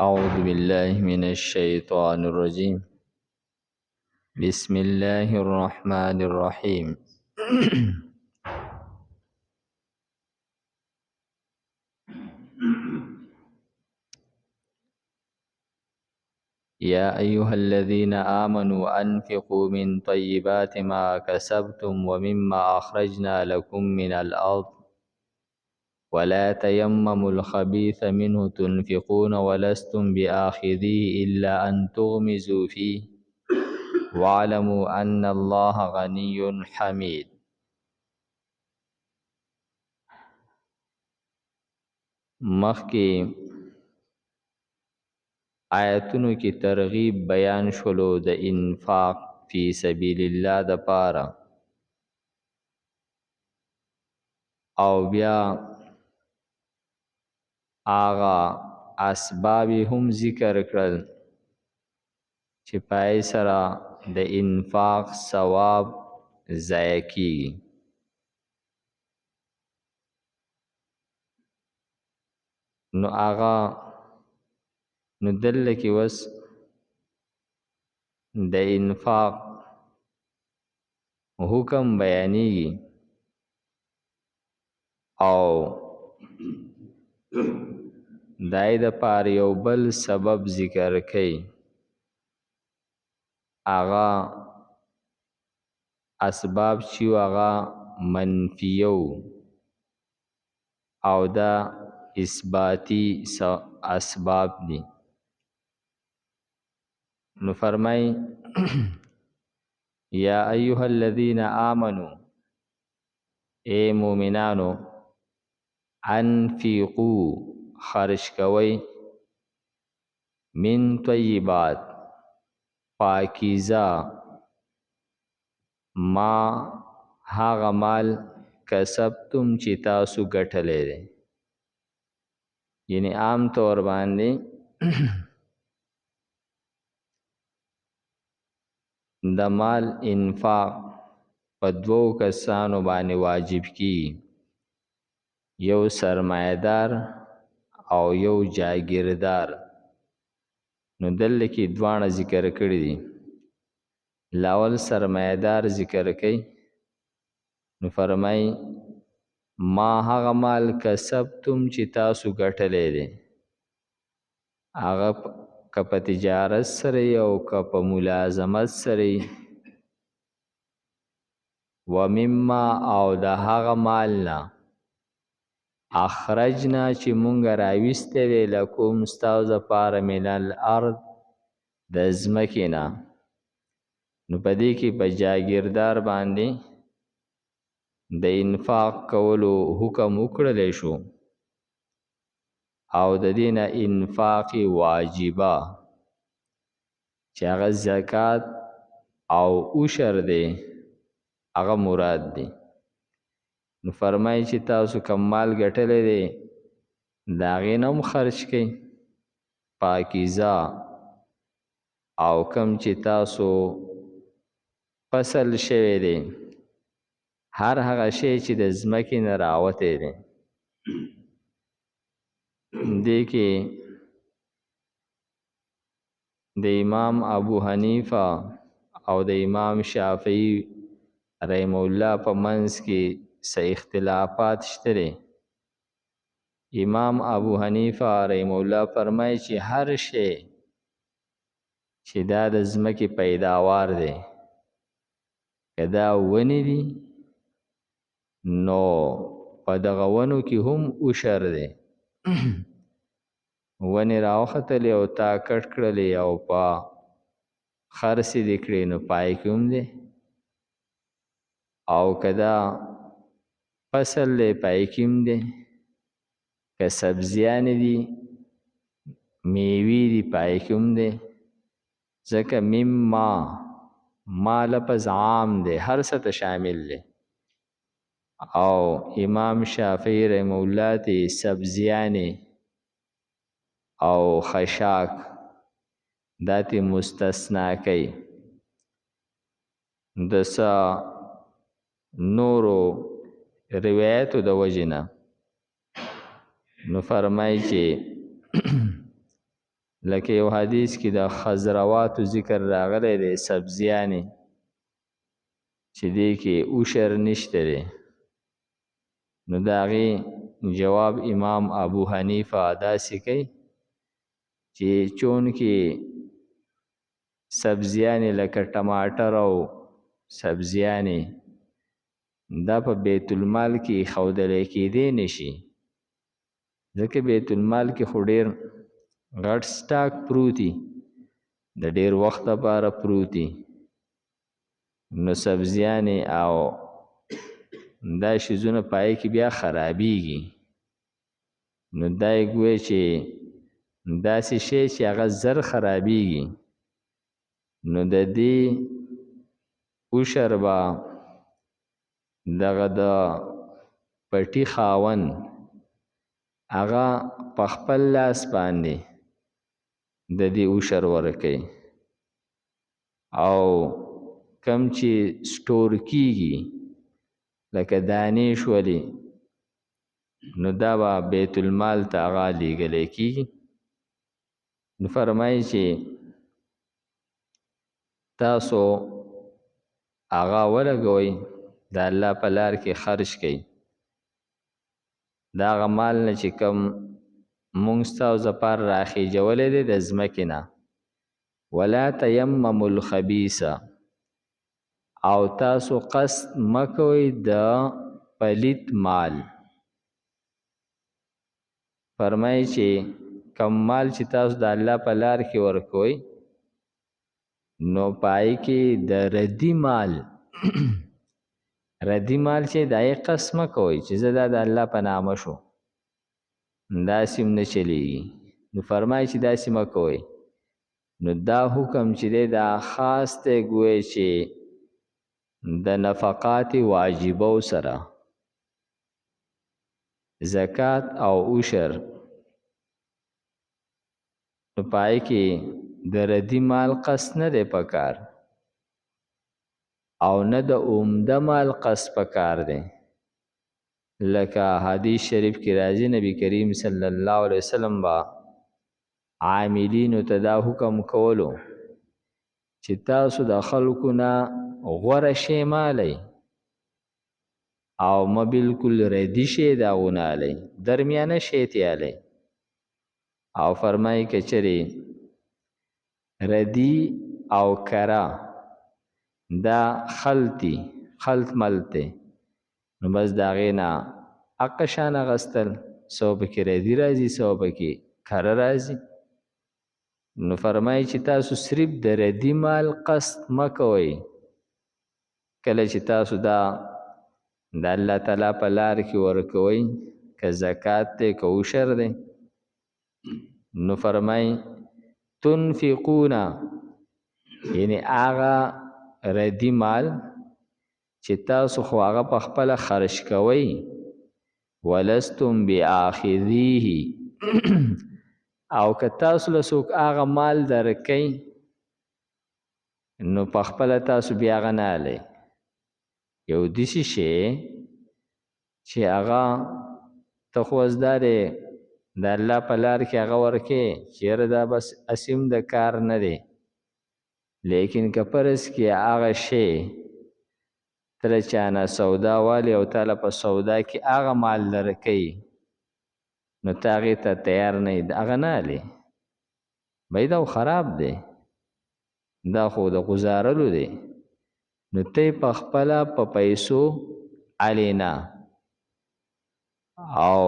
أعوذ بالله من الشيطان الرجيم. بسم الله الرحمن الرحيم. يا أيها الذين آمنوا أنفقوا من طيبات ما كسبتم ومما أخرجنا لكم من الأرض ولا تيمموا الخبيث منه تنفقون ولستم بآخذيه إلا أن تغمزوا فيه واعلموا أن الله غني حميد. مخکې آیتونو کې ترغیب بیان شولو د انفاق فی سبیل الله د پاره، او بیا آغا اسباب هم ذکر کړل چې پای سره د انفاق ثواب ضایع کیږي. نو آغا نو دل کې وس د انفاق حکم بیانېږي او دای د پار یو بل سبب ذکر کړي. آغا اسباب چې آغا منفیو او دا اثباتی اسباب دي. نو فرمای یا ایها الذین آمنو، اے مومنانو، انفقو خرج کوي، من طیبات پاکیزه، ما هغه مال کسبتم چې تاسو ګټلی دی. یعنی عام طور باندې د مال انفاق په دوو کسانو باندې واجب کی، یو سرمایدار او یو جاگیردار. نو دل کې دواړه ذکر کړی دي. لاول سرمایدار ذکر کړي، نو فرمای ما هغه مال کسبتم چې تاسو ګټلی دی، هغه که په تجارت سره او که په ملازمت سره، و مما او د هغه مال نه اخرجنا چې مونږ راویستی دی لکم ستاسو دپاره من الارض د ځمکې نه. نو په دې کې په جاګیردار باندې د انفاق کولو حکم وکړلی شو، او د دې نه انفاق واجبه چې هغه زکات او عشر دی هغه مراد دی. نو فرمایي چې تاسو کم مال ګټلی دی د هغې نه هم خرج کړئ پاکیزه، او کم چې تاسو فصل شوی دی، هر هغه شی چې د ځمکې نه راوتی دی. دې کې د امام ابو حنیفه او د امام شافعی رحم الله په منځ کې څه اختلافات شته دی. امام ابو حنیفه رحم الله فرمایي چې هر شی چې دا د ځمکې پیداوار دی، که دا ونې دي نو په دغه ونو کې هم عشر دی. ونې راوختلې او تا کټ کړلې او په خرڅې دې کړې، نو پای کې هم دی. او که دا فصل دی پای کې هم دی، که سبزیانې دي میوې دي پای کې هم دی. ځکه ما لفظ عام دی، هر څه ته شامل دی. او امام شافعی رحمه الله ته سبزیانې او خشاک دا ته مستثنا کوي د څه نورو روایتو د وجې نه. نو فرمایي چې لکه یو حدیث کې د خضرواتو ذکر راغلی دی، سبزیانې چې دې کې اوشر نشته دی. نو د هغې جواب امام ابو حنیفه داسې کوي چې چون کې سبزیانې لکه ټماټر او سبزیانې دا په بیت المال کې ښودلی کېدی نشي، ځکه بیت المال کې خو ډېر غټ سټاک پروتي، د ډېر وخت لپاره پروتي. نو سبزیانې او دا شیزونه پای کې بیا خرابېږي. نو دا یې ګوی چې داسې شی چې هغه زر خرابېږي، نو د دې اوشر به دغه د پټي خاوند هغه په خپل لاس باندې د دې اوشر ورکوي، او کم چې سټور کیږي لکه دانې شولې، نو دا به بیت المال ته هغه لیږلی کیږي. نو فرمایي چې تاسو هغه ولګوئ، د الله په لار کې خرج کړئ، د هغه مال نه چې کوم مونږ ستاسو دپاره راخېجولی دی د ځمکې نه. ولا تیمموا الخبیثه، او تاسو قصد مه کوئ د پلیت مال. فرمایي چې کم مال چې تاسو د الله په لار کې ورکوئ، نو پای کې د ردی مال ردی مال چې دای قسم کوي چې زه د الله په نامه شو، داسې هم نه چلیږي. نو فرمایي چې داسې مه کوئ. نو دا حکم چې دی دا خاص دی ګوی چې د نفقات واجبو سره زکات او عشر، نو پای کې د ردی مال قصد نه دی پکار، او نه د عمده مال قصد پکار دی. لکه حدیث شریف کې راځي نبی کریم صلی الله علیه وسلم با عاملینو ته دا حکم کولو چې تاسو د خلکو نه غوره شی مالی، او ما بالکل ردی شی داغونه علی، درمیانه شی تیالی. او فرمایي که چرې ردی او کرا دا خلط ملته، نو بس دا غینا اقشان اغستل، سو پکې ردی راځي سو پکې کرا راځي. نو فرمایي چې تاسو صرف د ردی مال قصد مکوئ، کله چې تاسو دا د الله تعالی په لار کې ورکوئ، که زکات دی که عشر دی. نو فرمایي تنفقون، یعنی هغه ردی مال چې تاسو خو هغه په خپله خرج کوئ، ولستم بآخذیه، او که تاسو له څوک هغه مال درکئ، نو په خپله تاسو بیا هغه نه الی. یو داسې شی چې هغه ته خو زده دی د الله په لار کې هغه ورکې، چېرې دا بس اسیم د کار نه دی. لیکن که فرض کې هغه شی ته له چا نه سودا والی او تاله په سودا کې هغه مال درکوي، نو ته هغې ته تیار نه یې، هغه نه الی، بهی دا خراب دی، دا خو د غزارلو دی. نو ته په خپله په پیسو الی نه، او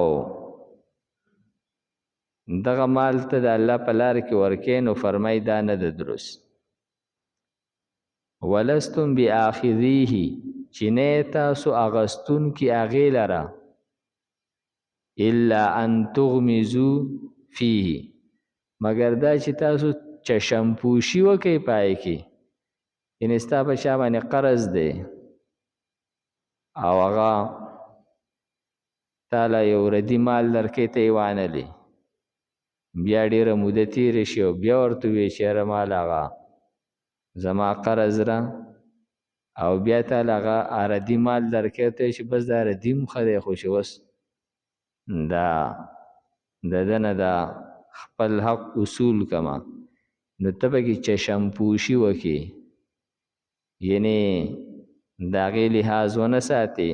دغه مال ته د الله په لار کې ورکې، نو فرمای دا نه د درست. ولستم بآخذیه، چې نه تاسو اغستون کې هغې لره، الا ان تغمزو فیه، مگر دا چې تاسو چشمپوشي وکئ پای کې، یعنې ستا په چا باندې قرض دی او هغه تاله یو ردي مال درکې ته یې وانلې، بیا ډېره موده تېره شي او بیا ورته ووایې چې یاره مال هغه زما قرض را، او بیا تاله هغه ردي مال درکې ته چې بس دا ردي م ښه دی، خو چې اوس دا د ده نه دا خپل حق اصول کما نو ته پکې چشم پوشي وکې یعنی د هغې لحاظ ونه ساتې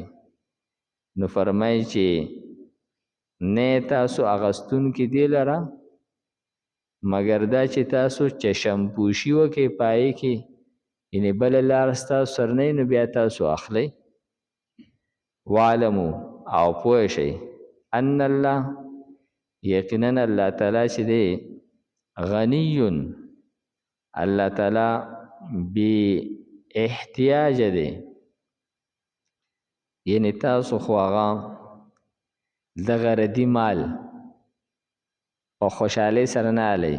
نو فرمایي چې نه تاسو اغستونکي دې لره مګر دا چې تاسو چشم پوشي وکې پای کې یعنی بله لار ستاسو سر نه نو بیا تاسو اخلئ وعلمو او پوه شئ ان الله یقینا الله تعالی چې دی غنی الله تعالی بی احتیاج دی یعنی تاسو خو هغه دغه ردي مال په خوشحالۍ سره نه الی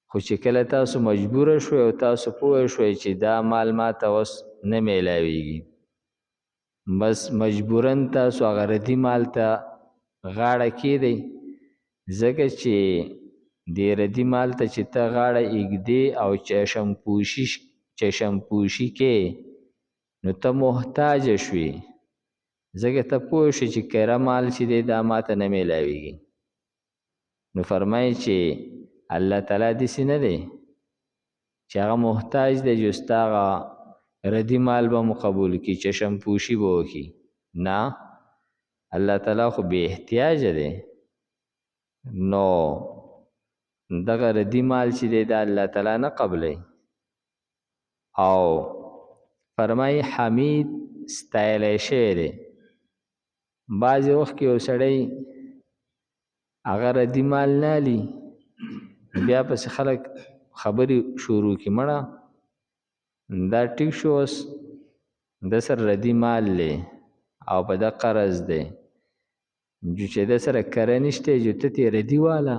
خو چې کله تاسو مجبوره شوئ او تاسو پوه شوئ چې دا مال ماته اوس نه میلاویږي بس مجبورن تاسو هغه ردي مال ته غاړه کیدئ ځکه چې دې ردي مال ته چې ته غاړه ایږدې او چشم پوشي کې نو ته محتاج شوې ځکه ته پوه شې چې کره مال چې دی دا ماته نه میلاویږي نو فرمایي چې الله تعالی داسې نه دی چې هغه محتاج دی چې ستا هغه ردي مال به مو قبول کړي چشم پوشي به وکړي نه الله تعالی خو بې احتیاجه دی نو دغه ردي مال چې دی دا الله تعالی نه قبلی او فرمایي حمید ستایلی شوی دی بعضې وخت کې یو سړی هغه ردي مال نه الي بیا پسې خلک خبرې شروع کړي مړه دا ټیک شو اوس د سره ردي مال دی او په ده قرض دی چې د سره کره نشته جو ته تې ردي واله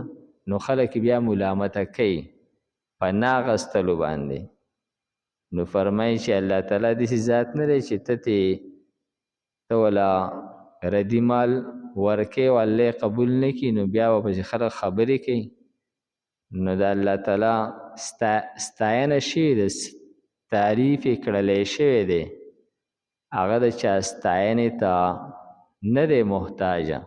نو خلک بیا ملامته کوي په نه اخیستلو باندې نو فرمایي چې الله تعالی داسې ذات نه دی چې ته ولا ردي مال ورکې او الله قبول نه کړي نو بیا به پسې خلک خبرې کوي نو د الله تعالی ستاینه شوې ده تعریف یې کړلی شوی دی هغه د چا ستاینې ته نه دی محتاجه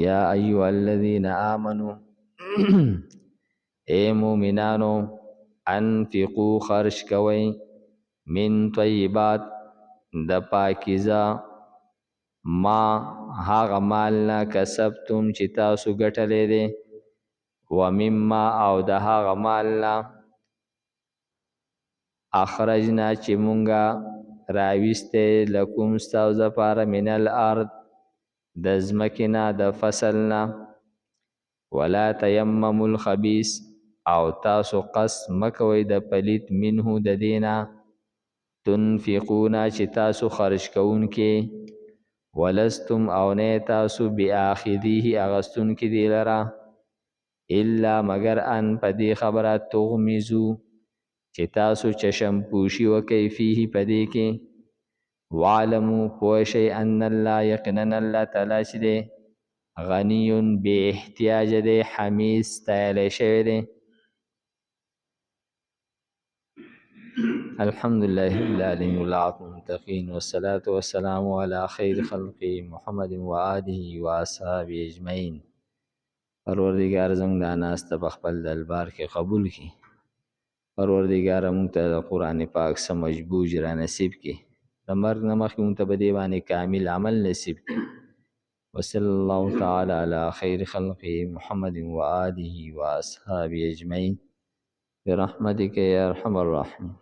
یا ایها الذین آمنوا اے مومنانو انفقو خرج کوئ من طیبات د پاکیزه ما هغه مال نه کسبتم چې تاسو ګټلی دی و مما او د هغه مال نه اخرجنا چې مونږه راویستی لکم ستاسو دپاره من الارض د ځمکې نه د فصل نه ولا تیمموا الخبیث او تاسو قصد مه کوئ د پلید منه د دې نه تنفقون چې تاسو خرج کوونکي ولستم او نه تاسو بآخذیه اغستونکي دې لره الا مگر ان په دې خبره تغمزو چې تاسو چشم پوشي وکئ فیه په دې کې وعلمو پوه شئ ان الله یقینا الله تعالی چې دی غنی بې احتیاجه دی حمید ستایلی شوی دی الحمد لله رب العالمین والعاقبة للمتقین والصلاة والسلام على خیر خلق محمد و آله و اصحابه اجمعین پروردگار زموږ دا ناسته په خپل دربار کې قبول کړي پروردگار موږ ته د قرآن پاک څه مجبوج را نصیب کړي د مرګ نه مخکې موږ ته په دې باندې کامل عمل نصیب کړي وصلی الله تعالی علی خیر خلق محمد و آله و اصحابه اجمعین برحمتک یا ارحم الراحمین